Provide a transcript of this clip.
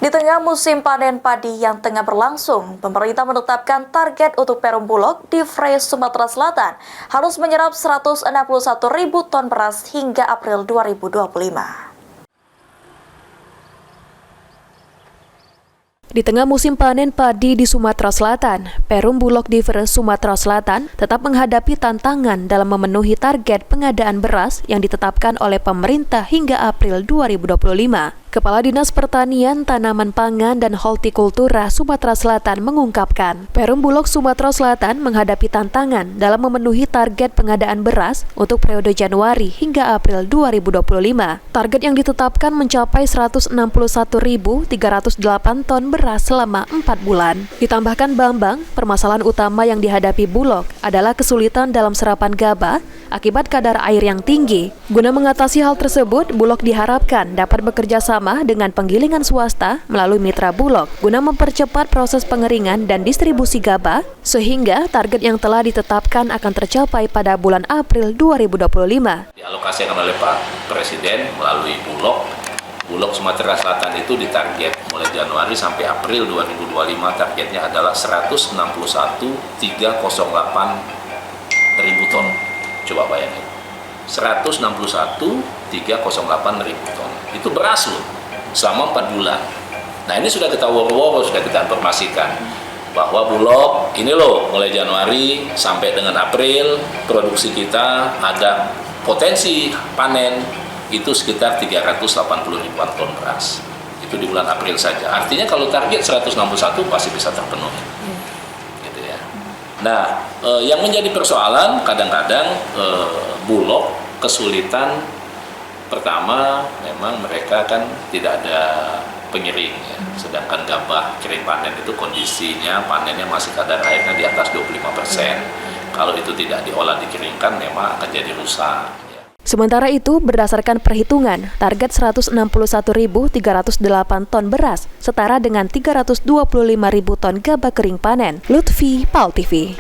Di tengah musim panen padi yang tengah berlangsung, pemerintah menetapkan target untuk Perum Bulog di Frei, Sumatera Selatan harus menyerap 161.000 ton beras hingga April 2025. Di tengah musim panen padi di Sumatera Selatan, Perum Bulog di Frei, Sumatera Selatan tetap menghadapi tantangan dalam memenuhi target pengadaan beras yang ditetapkan oleh pemerintah hingga April 2025. Kepala Dinas Pertanian, Tanaman Pangan, dan Hortikultura Sumatera Selatan mengungkapkan, Perum Bulog Sumatera Selatan menghadapi tantangan dalam memenuhi target pengadaan beras untuk periode Januari hingga April 2025. Target yang ditetapkan mencapai 161.308 ton beras selama 4 bulan. Ditambahkan Bambang, permasalahan utama yang dihadapi Bulog adalah kesulitan dalam serapan gabah akibat kadar air yang tinggi. Guna mengatasi hal tersebut, Bulog diharapkan dapat bekerja sama dengan penggilingan swasta melalui mitra Bulog guna mempercepat proses pengeringan dan distribusi gabah sehingga target yang telah ditetapkan akan tercapai pada bulan April 2025. Dialokasikan oleh Pak Presiden melalui Bulog Sumatera Selatan itu ditarget mulai Januari sampai April 2025 targetnya adalah 161.308 ribu ton. Coba bayangin, 161.308 ribu ton. Itu beras loh, selama 4 bulan. Nah ini sudah kita woro-woro, sudah kita informasikan bahwa Bulog ini loh mulai Januari sampai dengan April produksi kita ada potensi panen itu sekitar 380 ribuan ton beras. Itu di bulan April saja. Artinya kalau target 161 pasti bisa terpenuhi. Gitu ya. Nah, yang menjadi persoalan kadang-kadang Bulog kesulitan. Pertama, memang mereka kan tidak ada pengiring ya. Sedangkan gabah kering panen itu kondisinya panennya masih kadar airnya di atas 25%. Kalau itu tidak diolah dikeringkan memang akan jadi rusak. Sementara itu, berdasarkan perhitungan, target 161.308 ton beras setara dengan 325.000 ton gabah kering panen. Lutfi, PAL TV.